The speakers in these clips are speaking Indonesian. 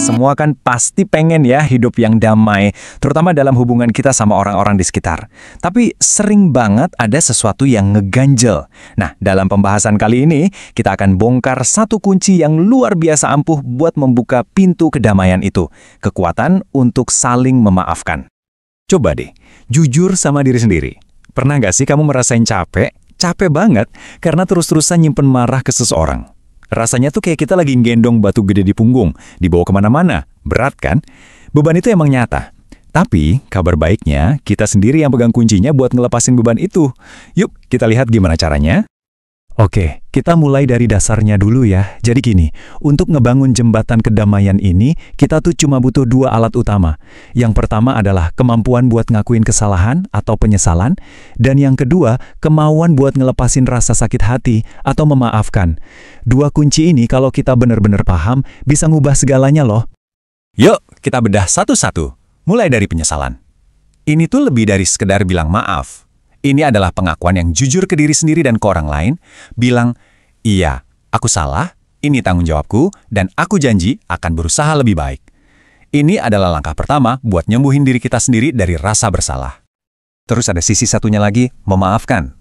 semua kan pasti pengen ya hidup yang damai, terutama dalam hubungan kita sama orang-orang di sekitar. Tapi sering banget ada sesuatu yang ngeganjel. Nah, dalam pembahasan kali ini, kita akan bongkar satu kunci yang luar biasa ampuh buat membuka pintu kedamaian itu. Kekuatan untuk saling memaafkan. Coba deh, jujur sama diri sendiri. Pernah nggak sih kamu merasain capek? Capek banget karena terus-terusan nyimpen marah ke seseorang. Rasanya tuh kayak kita lagi gendong batu gede di punggung, dibawa kemana-mana. Berat kan? Beban itu emang nyata. Tapi, kabar baiknya, kita sendiri yang pegang kuncinya buat ngelepasin beban itu. Yuk, kita lihat gimana caranya. Oke, kita mulai dari dasarnya dulu ya. Jadi gini, untuk ngebangun jembatan kedamaian ini, kita tuh cuma butuh dua alat utama. Yang pertama adalah kemampuan buat ngakuin kesalahan atau penyesalan, dan yang kedua, kemauan buat ngelepasin rasa sakit hati atau memaafkan. Dua kunci ini kalau kita benar-benar paham, bisa ngubah segalanya loh. Yuk, kita bedah satu-satu. Mulai dari penyesalan. Ini tuh lebih dari sekedar bilang maaf. Ini adalah pengakuan yang jujur ke diri sendiri dan ke orang lain, bilang, iya, aku salah, ini tanggung jawabku, dan aku janji akan berusaha lebih baik. Ini adalah langkah pertama buat nyembuhin diri kita sendiri dari rasa bersalah. Terus ada sisi satunya lagi, memaafkan.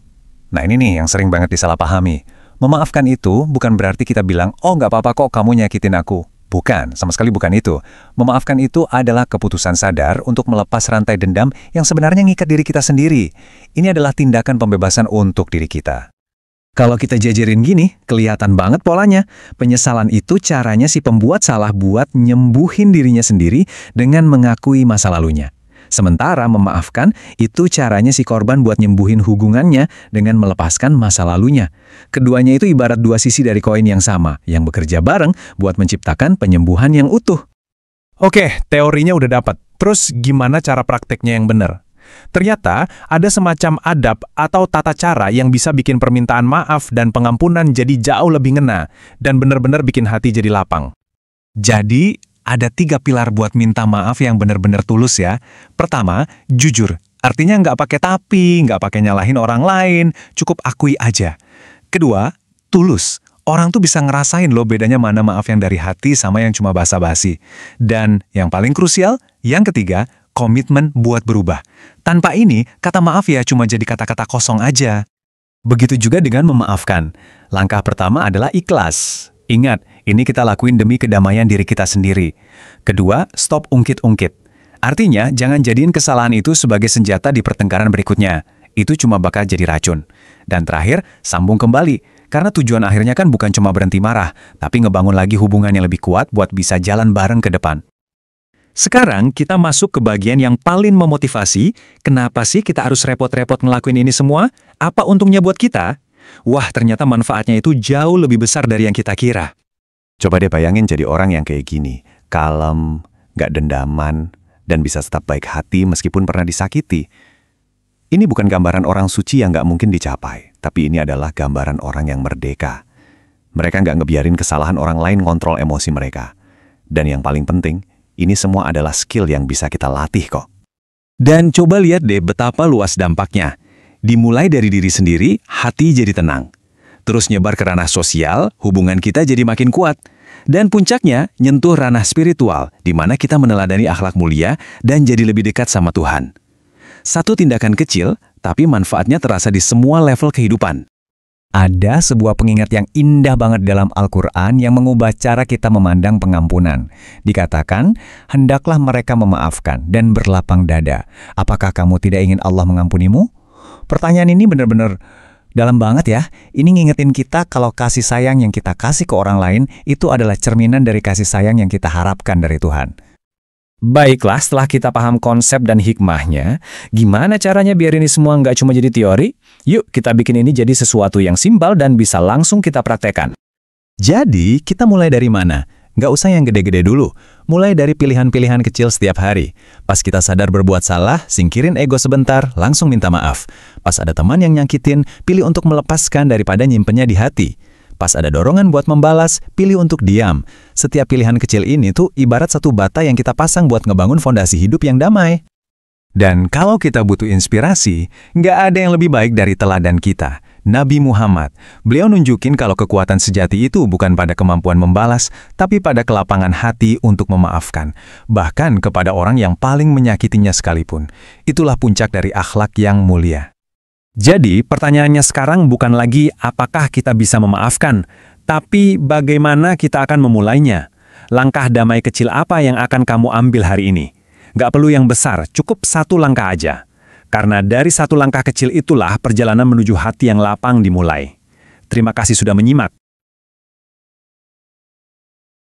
Nah ini nih yang sering banget disalahpahami. Memaafkan itu bukan berarti kita bilang, oh nggak apa-apa kok kamu nyakitin aku. Bukan, sama sekali bukan itu. Memaafkan itu adalah keputusan sadar untuk melepas rantai dendam yang sebenarnya ngikat diri kita sendiri. Ini adalah tindakan pembebasan untuk diri kita. Kalau kita jajarin gini, kelihatan banget polanya. Penyesalan itu caranya si pembuat salah buat nyembuhin dirinya sendiri dengan mengakui masa lalunya. Sementara memaafkan, itu caranya si korban buat nyembuhin hubungannya dengan melepaskan masa lalunya. Keduanya itu ibarat dua sisi dari koin yang sama, yang bekerja bareng buat menciptakan penyembuhan yang utuh. Oke, teorinya udah dapat. Terus gimana cara prakteknya yang benar? Ternyata ada semacam adab atau tata cara yang bisa bikin permintaan maaf dan pengampunan jadi jauh lebih ngena, dan benar-benar bikin hati jadi lapang. Jadi, ada 3 pilar buat minta maaf yang benar-benar tulus ya. Pertama, jujur. Artinya nggak pakai tapi, nggak pakai nyalahin orang lain, cukup akui aja. Kedua, tulus. Orang tuh bisa ngerasain loh bedanya mana maaf yang dari hati sama yang cuma basa-basi. Dan yang paling krusial, yang ketiga, komitmen buat berubah. Tanpa ini, kata maaf ya cuma jadi kata-kata kosong aja. Begitu juga dengan memaafkan. Langkah pertama adalah ikhlas. Ingat, ini kita lakuin demi kedamaian diri kita sendiri. Kedua, stop ungkit-ungkit. Artinya, jangan jadiin kesalahan itu sebagai senjata di pertengkaran berikutnya. Itu cuma bakal jadi racun. Dan terakhir, sambung kembali. Karena tujuan akhirnya kan bukan cuma berhenti marah, tapi ngebangun lagi hubungan yang lebih kuat buat bisa jalan bareng ke depan. Sekarang kita masuk ke bagian yang paling memotivasi. Kenapa sih kita harus repot-repot ngelakuin ini semua? Apa untungnya buat kita? Wah, ternyata manfaatnya itu jauh lebih besar dari yang kita kira. Coba deh bayangin jadi orang yang kayak gini. Kalem, gak dendaman, dan bisa tetap baik hati meskipun pernah disakiti. Ini bukan gambaran orang suci yang gak mungkin dicapai, tapi ini adalah gambaran orang yang merdeka. Mereka gak ngebiarin kesalahan orang lain ngontrol emosi mereka. Dan yang paling penting, ini semua adalah skill yang bisa kita latih kok. Dan coba lihat deh betapa luas dampaknya. Dimulai dari diri sendiri, hati jadi tenang. Terus nyebar ke ranah sosial, hubungan kita jadi makin kuat. Dan puncaknya, nyentuh ranah spiritual, di mana kita meneladani akhlak mulia dan jadi lebih dekat sama Tuhan. Satu tindakan kecil, tapi manfaatnya terasa di semua level kehidupan. Ada sebuah pengingat yang indah banget dalam Al-Quran yang mengubah cara kita memandang pengampunan. Dikatakan, hendaklah mereka memaafkan dan berlapang dada. Apakah kamu tidak ingin Allah mengampunimu? Pertanyaan ini benar-benar dalam banget ya. Ini ngingetin kita kalau kasih sayang yang kita kasih ke orang lain itu adalah cerminan dari kasih sayang yang kita harapkan dari Tuhan. Baiklah, setelah kita paham konsep dan hikmahnya, gimana caranya biar ini semua nggak cuma jadi teori? Yuk, kita bikin ini jadi sesuatu yang simpel dan bisa langsung kita praktekkan. Jadi, kita mulai dari mana? Nggak usah yang gede-gede dulu. Mulai dari pilihan-pilihan kecil setiap hari. Pas kita sadar berbuat salah, singkirin ego sebentar, langsung minta maaf. Pas ada teman yang nyakitin, pilih untuk melepaskan daripada nyimpennya di hati. Pas ada dorongan buat membalas, pilih untuk diam. Setiap pilihan kecil ini tuh ibarat satu bata yang kita pasang buat ngebangun fondasi hidup yang damai. Dan kalau kita butuh inspirasi, nggak ada yang lebih baik dari teladan kita, Nabi Muhammad. Beliau nunjukin kalau kekuatan sejati itu bukan pada kemampuan membalas, tapi pada kelapangan hati untuk memaafkan, bahkan kepada orang yang paling menyakitinya sekalipun. Itulah puncak dari akhlak yang mulia. Jadi, pertanyaannya sekarang bukan lagi apakah kita bisa memaafkan, tapi bagaimana kita akan memulainya. Langkah damai kecil apa yang akan kamu ambil hari ini? Gak perlu yang besar, cukup satu langkah aja. Karena dari satu langkah kecil itulah perjalanan menuju hati yang lapang dimulai. Terima kasih sudah menyimak.